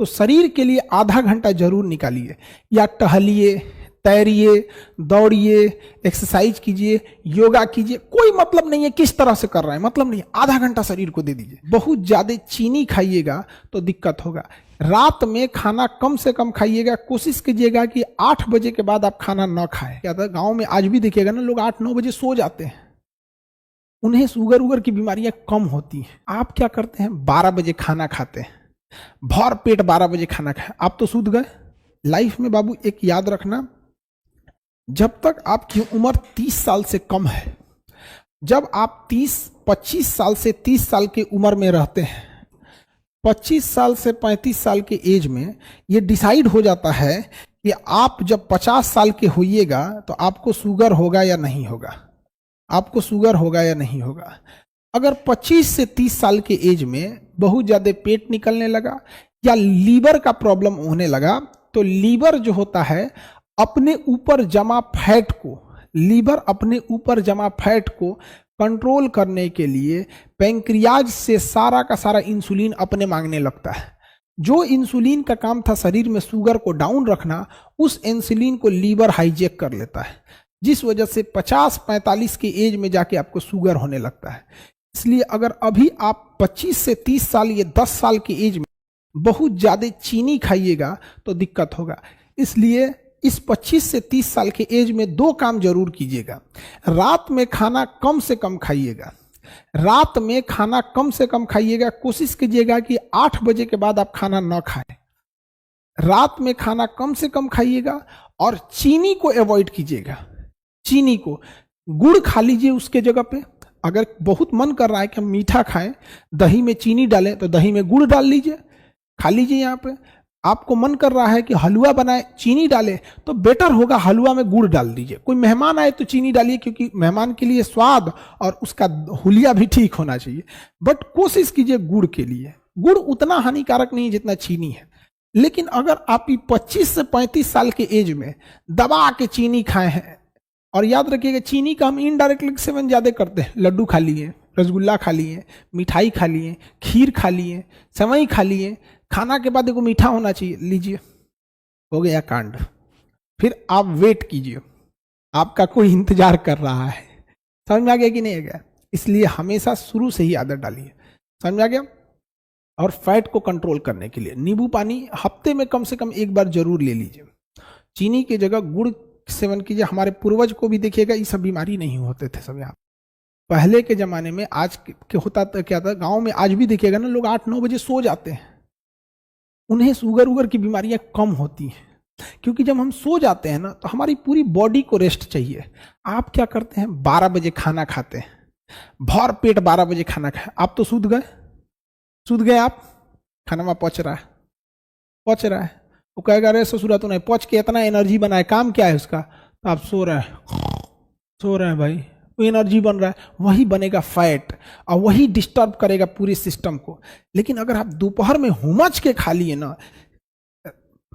तो शरीर के लिए आधा घंटा जरूर निकालिए, या टहलिए, तैरिए, दौड़िए, एक्सरसाइज कीजिए, योगा कीजिए, कोई मतलब नहीं है किस तरह से कर रहा है, मतलब नहीं है, आधा घंटा शरीर को दे दीजिए। बहुत ज्यादा चीनी खाइएगा तो दिक्कत होगा। रात में खाना कम से कम खाइएगा, कोशिश कीजिएगा कि 8 बजे के बाद आप खाना ना खाएं। क्या था, गांव में आज भी देखिएगा ना, लोग 8-9 बजे सो जाते हैं, उन्हें शुगर उगर की बीमारियां कम होती हैं। आप क्या करते हैं, 12 बजे खाना खाते हैं, भर पेट 12 बजे खाना खाए, आप तो सूद गए। लाइफ में बाबू एक याद रखना, जब तक आपकी उम्र 30 साल से कम है, जब आप 25 साल से 30 साल की उम्र में रहते हैं, 25 साल से 35 साल के एज में ये डिसाइड हो जाता है कि आप जब 50 साल के होइएगा तो आपको शुगर होगा या नहीं होगा, आपको शुगर होगा या नहीं होगा। अगर 25 से 30 साल के एज में बहुत ज़्यादा पेट निकलने लगा या लीवर का प्रॉब्लम होने लगा, तो लीवर जो होता है अपने ऊपर जमा फैट को, लीवर अपने ऊपर जमा फैट को कंट्रोल करने के लिए पैंक्रियाज से सारा का सारा इंसुलिन अपने मांगने लगता है। जो इंसुलिन का काम था शरीर में शुगर को डाउन रखना, उस इंसुलिन को लीवर हाईजैक कर लेता है, जिस वजह से 50-45 की एज में जाके आपको शुगर होने लगता है। इसलिए अगर अभी आप 25 से 30 साल या 10 साल की एज में बहुत ज़्यादा चीनी खाइएगा तो दिक्कत होगा। इसलिए इस 25 से 30 साल के एज में 2 काम जरूर कीजिएगा। रात में खाना कम से कम खाइएगा, रात में खाना कम से कम खाइएगा, कोशिश कीजिएगा कि 8 बजे के बाद आप खाना ना खाएं। रात में खाना कम से कम खाइएगा और चीनी को अवॉइड कीजिएगा। चीनी को, गुड़ खा लीजिए उसके जगह पे। अगर बहुत मन कर रहा है कि हम मीठा खाएं, दही में चीनी डालें, तो दही में गुड़ डाल लीजिए, खा लीजिए। यहाँ पे आपको मन कर रहा है कि हलवा बनाए, चीनी डाले, तो बेटर होगा हलवा में गुड़ डाल दीजिए। कोई मेहमान आए तो चीनी डालिए, क्योंकि मेहमान के लिए स्वाद और उसका हुलिया भी ठीक होना चाहिए। बट कोशिश कीजिए गुड़ के लिए। गुड़ उतना हानिकारक नहीं जितना चीनी है। लेकिन अगर आप 25 से 35 साल के एज में दबा के चीनी खाए हैं, और याद रखिएगा चीनी का हम इनडायरेक्टली सेवन ज्यादा करते हैं। लड्डू खा लिए, रसगुल्ला खा लिए, मिठाई खा लिए, खीर खा लिए, सेवई खा लिए, खाना के बाद देखो मीठा होना चाहिए, लीजिए, हो गया कांड। फिर आप वेट कीजिए, आपका कोई इंतजार कर रहा है। समझ में आ गया कि नहीं आ गया? इसलिए हमेशा शुरू से ही आदत डालिए। समझ में आ गया? और फैट को कंट्रोल करने के लिए नींबू पानी हफ्ते में कम से कम 1 बार जरूर ले लीजिए। चीनी की जगह गुड़ सेवन कीजिए। हमारे पूर्वज को भी देखिएगा, ये सब बीमारी नहीं होते थे सब। यहाँ पहले के जमाने में, आज के होता क्या था, गांव में आज भी देखिएगा ना, लोग 8-9 बजे सो जाते हैं, उन्हें शुगर उगर की बीमारियां कम होती हैं। क्योंकि जब हम सो जाते हैं ना, तो हमारी पूरी बॉडी को रेस्ट चाहिए। आप क्या करते हैं, 12 बजे खाना खाते हैं, भर पेट 12 बजे खाना खाए, आप तो सूद गए, सूद गए आप। खाना में पच रहा है, पच रहा है, वो कहेगा अरे ससुरा तो नहीं पच के इतना एनर्जी बना है, काम क्या है उसका, तो आप सो रहे हैं, सो रहे हैं भाई, वो एनर्जी बन रहा है, वही बनेगा फैट और वही डिस्टर्ब करेगा पूरे सिस्टम को। लेकिन अगर आप दोपहर में हुमच के खा लिए ना,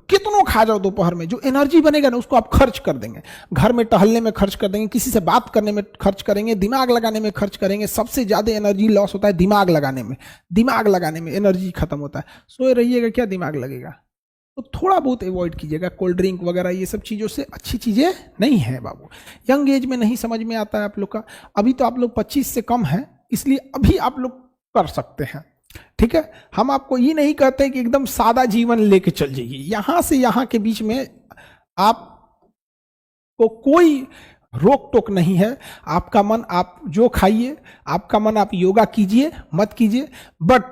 कितनों खा जाओ दोपहर में, जो एनर्जी बनेगा ना उसको आप खर्च कर देंगे। घर में टहलने में खर्च कर देंगे, किसी से बात करने में खर्च करेंगे, दिमाग लगाने में खर्च करेंगे। सबसे ज्यादा एनर्जी लॉस होता है दिमाग लगाने में, दिमाग लगाने में एनर्जी खत्म होता है। सोए रहिएगा, क्या दिमाग लगेगा? तो थोड़ा बहुत अवॉइड कीजिएगा कोल्ड ड्रिंक वगैरह, ये सब चीज़ों से अच्छी चीज़ें नहीं है बाबू। यंग एज में नहीं समझ में आता है आप लोग का। अभी तो आप लोग 25 से कम हैं, इसलिए अभी आप लोग कर सकते हैं, ठीक है। हम आपको ये नहीं कहते कि एकदम सादा जीवन लेके चल जाइए। यहां से यहां के बीच में आपको कोई रोक टोक नहीं है। आपका मन आप जो खाइए, आपका मन आप योगा कीजिए, मत कीजिए। बट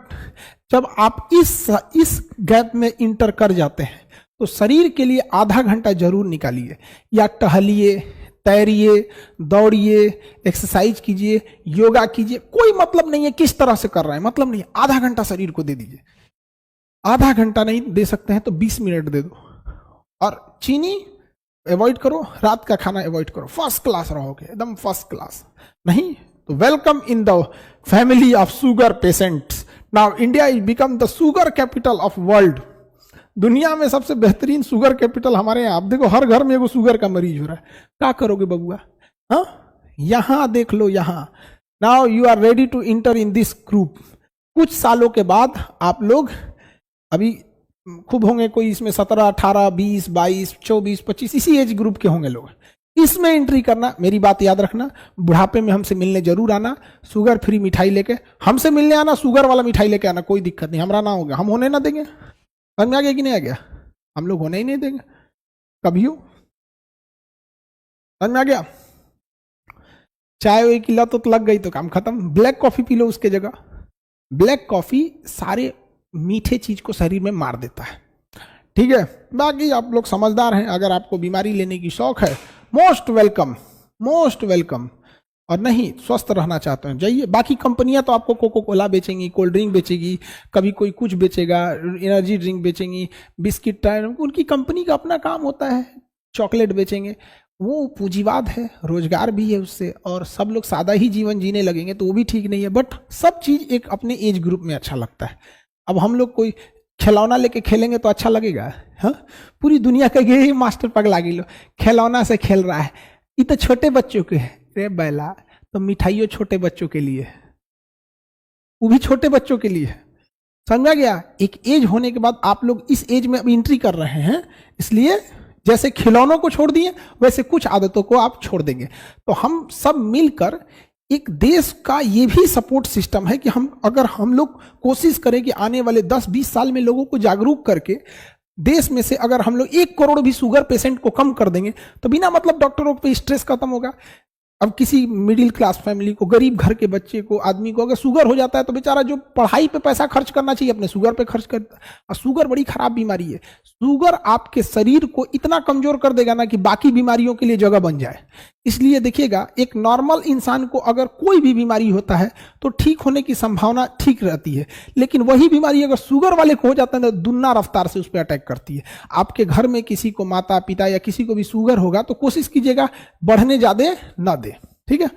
जब आप इस गैप में इंटर कर जाते हैं, तो शरीर के लिए आधा घंटा जरूर निकालिए, या टहलिए, तैरिए, दौड़िए, एक्सरसाइज कीजिए, योगा कीजिए। कोई मतलब नहीं है किस तरह से कर रहा है, मतलब नहीं है। आधा घंटा शरीर को दे दीजिए। आधा घंटा नहीं दे सकते हैं तो 20 मिनट दे दो। और चीनी अवॉइड करो, रात का खाना अवॉइड करो, फर्स्ट क्लास रहोगे, एकदम फर्स्ट क्लास। नहीं तो welcome in the family of sugar patients. Now India is become the sugar capital of world. दुनिया में सबसे बेहतरीन शुगर कैपिटल हमारे यहाँ। आप देखो हर घर में एगो शुगर का मरीज हो रहा है। क्या करोगे बबुआ? हाँ, यहां देख लो, यहां। Now you are ready to enter in this group. कुछ सालों के बाद आप लोग, अभी खूब होंगे कोई इसमें 17, 18, 20, 22, 24, 25 इसी एज ग्रुप के होंगे लोग। इसमें एंट्री करना, मेरी बात याद रखना, बुढ़ापे में हमसे मिलने जरूर आना, शुगर फ्री मिठाई लेके हमसे मिलने आना, शुगर वाला मिठाई लेके आना, कोई दिक्कत नहीं, हमारा ना होगा, हम होने ना देंगे। समझ में आ गया कि नहीं आ गया? हम लोग होने ही नहीं देंगे कभी हो। समझ में आ गया? चाय वही की लत तो लग गई तो काम खत्म, ब्लैक कॉफी पी लो उसके जगह। ब्लैक कॉफी सारे मीठे चीज को शरीर में मार देता है, ठीक है। बाकी आप लोग समझदार हैं, अगर आपको बीमारी लेने की शौक है मोस्ट वेलकम, मोस्ट वेलकम। और नहीं स्वस्थ रहना चाहते हैं जाइए। बाकी कंपनियां तो आपको कोको कोला बेचेंगी, कोल्ड ड्रिंक बेचेगी, कभी कोई कुछ बेचेगा, एनर्जी ड्रिंक बेचेंगी, बिस्किट टाइम, उनकी कंपनी का अपना काम होता है, चॉकलेट बेचेंगे, वो पूंजीवाद है, रोजगार भी है उससे, और सब लोग सादा ही जीवन जीने लगेंगे तो वो भी ठीक नहीं है। बट सब चीज एक अपने एज ग्रुप में अच्छा लगता है। अब हम लोग कोई खिलौना लेके खेलेंगे तो अच्छा लगेगा? हाँ, पूरी दुनिया कहेगी मास्टर पगला गिलो खिलौना से खेल रहा है, ये तो छोटे बच्चों के है। रे बैला, तो मिठाइयों छोटे बच्चों के लिए, वो भी छोटे बच्चों के लिए। समझा गया? एक एज होने के बाद आप लोग इस एज में अब एंट्री कर रहे हैं, इसलिए जैसे खिलौनों को छोड़ दिए वैसे कुछ आदतों को आप छोड़ देंगे। तो हम सब मिलकर एक देश का ये भी सपोर्ट सिस्टम है कि अगर हम लोग कोशिश करें कि आने वाले 10-20 साल में लोगों को जागरूक करके देश में से अगर हम लोग 1 करोड़ भी शुगर पेशेंट को कम कर देंगे तो बिना मतलब डॉक्टरों पे स्ट्रेस खत्म होगा। अब किसी मिडिल क्लास फैमिली को, गरीब घर के बच्चे को, आदमी को अगर शुगर हो जाता है तो बेचारा जो पढ़ाई पे पैसा खर्च करना चाहिए अपने शुगर पे खर्च करता है। और शुगर बड़ी खराब बीमारी है, शुगर आपके शरीर को इतना कमजोर कर देगा ना कि बाकी बीमारियों के लिए जगह बन जाए। इसलिए देखिएगा, एक नॉर्मल इंसान को अगर कोई भी बीमारी होता है तो ठीक होने की संभावना ठीक रहती है, लेकिन वही बीमारी अगर शुगर वाले को हो जाता है तो दुगना रफ्तार से उस पर अटैक करती है। आपके घर में किसी को, माता पिता या किसी को भी शुगर होगा तो कोशिश कीजिएगा बढ़ने ज्यादा ना दे, ठीक है।